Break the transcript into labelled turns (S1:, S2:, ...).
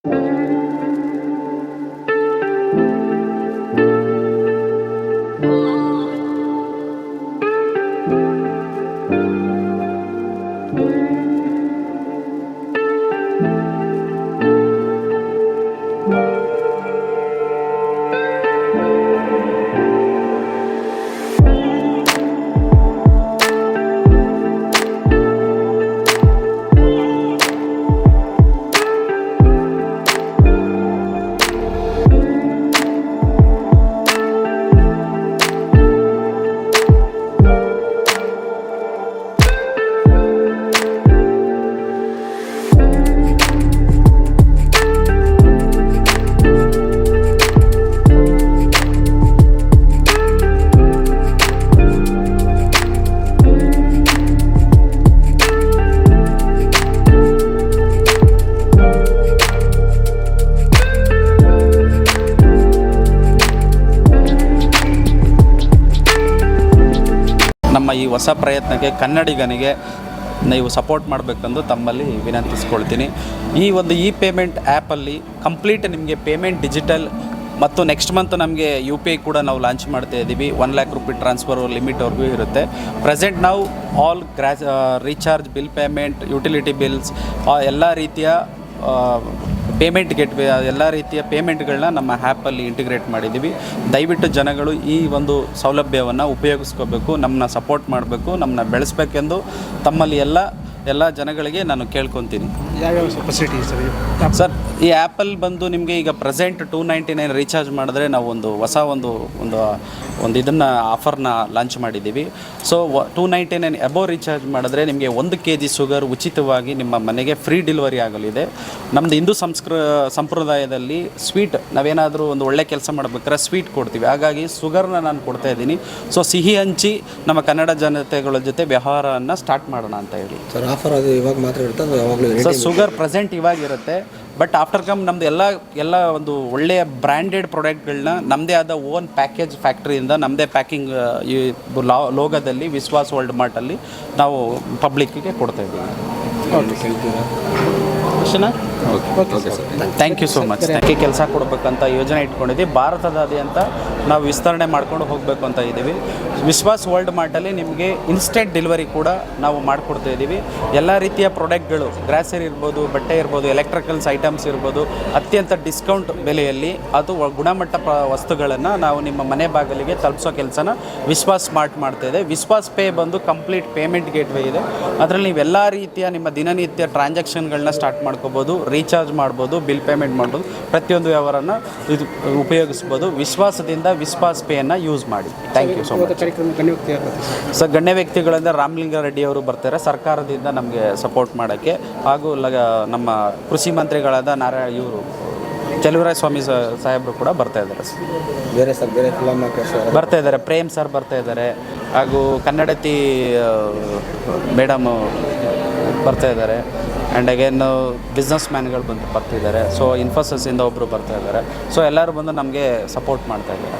S1: ನಮ್ಮ ಈ ಹೊಸ ಪ್ರಯತ್ನಕ್ಕೆ ಕನ್ನಡಿಗನಿಗೆ ನೀವು ಸಪೋರ್ಟ್ ಮಾಡಬೇಕೆಂದು ತಮ್ಮಲ್ಲಿ ವಿನಂತಿಸ್ಕೊಳ್ತೀನಿ. ಈ ಒಂದು ಪೇಮೆಂಟ್ ಆ್ಯಪಲ್ಲಿ ಕಂಪ್ಲೀಟ್ ನಿಮಗೆ ಪೇಮೆಂಟ್ ಡಿಜಿಟಲ್ ಮತ್ತು ನೆಕ್ಸ್ಟ್ ಮಂತ್ ನಮಗೆ UPI ಕೂಡ ನಾವು ಲಾಂಚ್ ಮಾಡ್ತಾ ಇದ್ದೀವಿ. 1 lakh ರೂಪಾಯಿ ಟ್ರಾನ್ಸ್ಫರ್ ಲಿಮಿಟ್ವರೆಗೂ ಇರುತ್ತೆ. ಪ್ರೆಸೆಂಟ್ ನಾವು all recharge, bill payment, utility bills, ಎಲ್ಲ ರೀತಿಯ ಪೇಮೆಂಟ್ ಗೆಟ್ವೇ, ಎಲ್ಲ ರೀತಿಯ ಪೇಮೆಂಟ್ಗಳನ್ನ ನಮ್ಮ ಆ್ಯಪಲ್ಲಿ ಇಂಟಿಗ್ರೇಟ್ ಮಾಡಿದ್ದೀವಿ. ದಯವಿಟ್ಟು ಜನಗಳು ಈ ಒಂದು ಸೌಲಭ್ಯವನ್ನು ಉಪಯೋಗಿಸ್ಕೋಬೇಕು, ನಮ್ಮನ್ನ ಸಪೋರ್ಟ್ ಮಾಡಬೇಕು, ನಮ್ಮನ್ನ ಬೆಳೆಸಬೇಕೆಂದು ತಮ್ಮಲ್ಲಿ ಎಲ್ಲ ಜನಗಳಿಗೆ ನಾನು ಕೇಳ್ಕೊತೀನಿ.
S2: ಯಾವ್ಯಾವ ಫೆಸಿಲಿಟಿ
S1: ಸರ್, ಈ ಆ್ಯಪಲ್ಲಿ ಬಂದು ನಿಮಗೆ ಈಗ ಪ್ರೆಸೆಂಟ್ 299 ರೀಚಾರ್ಜ್ ಮಾಡಿದ್ರೆ ನಾವು ಹೊಸ ಒಂದು ಇದನ್ನು ಆಫರ್ನ ಲಾಂಚ್ ಮಾಡಿದ್ದೀವಿ. ಸೊ 299 ಅಬೋವ್ ರೀಚಾರ್ಜ್ ಮಾಡಿದ್ರೆ ನಿಮಗೆ 1 kg ಶುಗರ್ ಉಚಿತವಾಗಿ ನಿಮ್ಮ ಮನೆಗೆ ಫ್ರೀ ಡೆಲಿವರಿ ಆಗಲಿದೆ. ನಮ್ಮದು ಹಿಂದೂ ಸಂಪ್ರದಾಯದಲ್ಲಿ ಸ್ವೀಟ್, ನಾವೇನಾದರೂ ಒಂದು ಒಳ್ಳೆ ಕೆಲಸ ಮಾಡಬೇಕಾದ್ರೆ ಸ್ವೀಟ್ ಕೊಡ್ತೀವಿ. ಹಾಗಾಗಿ ಶುಗರ್ನ ನಾನು ಕೊಡ್ತಾಯಿದ್ದೀನಿ. ಸೊ ಸಿಹಿ ಹಂಚಿ ನಮ್ಮ ಕನ್ನಡ ಜನತೆಗಳ ಜೊತೆ ವ್ಯವಹಾರವನ್ನು ಸ್ಟಾರ್ಟ್ ಮಾಡೋಣ ಅಂತ ಹೇಳಿ.
S2: ಸರ್, ಆಫರ್ ಅದು ಇವಾಗ ಮಾತ್ರ ಇರುತ್ತೆ ಯಾವಾಗಲೂ?
S1: ಸರ್, ಶುಗರ್ ಪ್ರೆಸೆಂಟ್ ಇವಾಗಿರುತ್ತೆ, ಬಟ್ ಆಫ್ಟರ್ ಕಮ್ ನಮ್ಮದು ಎಲ್ಲ ಒಂದು ಒಳ್ಳೆಯ ಬ್ರ್ಯಾಂಡೆಡ್ ಪ್ರಾಡಕ್ಟ್ಗಳನ್ನ ನಮ್ಮದೇ ಆದ ಓನ್ ಪ್ಯಾಕೇಜ್ ಫ್ಯಾಕ್ಟ್ರಿಯಿಂದ ನಮ್ಮದೇ ಪ್ಯಾಕಿಂಗ್ ಈ ಲೋಗದಲ್ಲಿ ವಿಶ್ವಾಸ್ ವರ್ಲ್ಡ್ ಮಾರ್ಟಲ್ಲಿ ನಾವು ಪಬ್ಲಿಕ್ಕಿಗೆ ಕೊಡ್ತಾ ಇದ್ದೀವಿ. Thank you so much. ಕೆಲಸ ಕೊಡಬೇಕಂತ ಯೋಜನೆ ಇಟ್ಕೊಂಡಿದ್ದೀವಿ. ಭಾರತದಾದ್ಯಂತ ನಾವು ವಿಸ್ತರಣೆ ಮಾಡ್ಕೊಂಡು ಹೋಗಬೇಕು ಅಂತ ಇದ್ದೀವಿ. ವಿಶ್ವಾಸ್ ವರ್ಲ್ಡ್ ಮಾರ್ಟಲ್ಲಿ ನಿಮಗೆ ಇನ್ಸ್ಟೆಂಟ್ ಡೆಲಿವರಿ ಕೂಡ ನಾವು ಮಾಡಿಕೊಡ್ತಾ ಇದ್ದೀವಿ. ಎಲ್ಲ ರೀತಿಯ ಪ್ರಾಡಕ್ಟ್ಗಳು, ಗ್ರಾಸರಿ ಇರ್ಬೋದು, ಬಟ್ಟೆ ಇರ್ಬೋದು, ಎಲೆಕ್ಟ್ರಿಕಲ್ಸ್ ಐಟಮ್ಸ್ ಇರ್ಬೋದು, ಅತ್ಯಂತ ಡಿಸ್ಕೌಂಟ್ ಬೆಲೆಯಲ್ಲಿ ಅದು ಗುಣಮಟ್ಟ ವಸ್ತುಗಳನ್ನು ನಾವು ನಿಮ್ಮ ಮನೆ ಬಾಗಿಲಿಗೆ ತಲುಪಿಸೋ ಕೆಲಸನ ವಿಶ್ವಾಸ್ ಸ್ಮಾರ್ಟ್ ಮಾಡ್ತಾಯಿದೆ. ವಿಶ್ವಾಸ್ ಪೇ ಬಂದು ಕಂಪ್ಲೀಟ್ ಪೇಮೆಂಟ್ ಗೇಟ್ವೇ ಇದೆ. ಅದರಲ್ಲಿ ನೀವೆಲ್ಲ ರೀತಿಯ ನಿಮ್ಮ ದಿನನಿತ್ಯ ಟ್ರಾನ್ಸಾಕ್ಷನ್ಗಳನ್ನ ಸ್ಟಾರ್ಟ್ ಮಾಡ್ಕೋಬೋದು, ರೀಚಾರ್ಜ್ ಮಾಡ್ಬೋದು, ಬಿಲ್ ಪೇಮೆಂಟ್ ಮಾಡ್ಬೋದು, ಪ್ರತಿಯೊಂದು ವ್ಯವಹಾರನ ಇದು ಉಪಯೋಗಿಸ್ಬೋದು. ವಿಶ್ವಾಸದಿಂದ ವಿಶ್ವಾಸ್ ಪೇಯನ್ನು ಯೂಸ್ ಮಾಡಿ. Thank you so much. Sir, ಗಣ್ಯ ವ್ಯಕ್ತಿಗಳಿಂದ ರಾಮಲಿಂಗಾರೆಡ್ಡಿ ಅವರು ಬರ್ತಾರೆ ಸರ್ಕಾರದಿಂದ ನಮಗೆ ಸಪೋರ್ಟ್ ಮಾಡೋಕ್ಕೆ. ಹಾಗೂ ನಮ್ಮ ಕೃಷಿ ಮಂತ್ರಿಗಳಾದ ಚಲುವರಾಯ ಸ್ವಾಮಿ ಸಾಹೇಬರು ಕೂಡ ಬರ್ತಾ ಇದ್ದಾರೆ.
S2: ಬೇರೆ ಫಿಲಮ್
S1: ಬರ್ತಾ ಇದ್ದಾರೆ, ಪ್ರೇಮ್ ಸರ್ ಬರ್ತಾ ಇದ್ದಾರೆ, ಹಾಗೂ ಕನ್ನಡತಿ ಮೇಡಮ್ ಬರ್ತಾ ಇದ್ದಾರೆ. ಆ್ಯಂಡ್ ಅಗೇನ್ ಬಿಸ್ನೆಸ್ ಮ್ಯಾನ್ಗಳು ಬರ್ತಿದ್ದಾರೆ. ಸೊ ಇನ್ಫೋಸಿಸಿಂದ ಒಬ್ಬರು ಬರ್ತಾ ಇದ್ದಾರೆ. ಸೊ ಎಲ್ಲರೂ ಬಂದು ನಮಗೆ ಸಪೋರ್ಟ್ ಮಾಡ್ತಾ ಇದ್ದಾರೆ.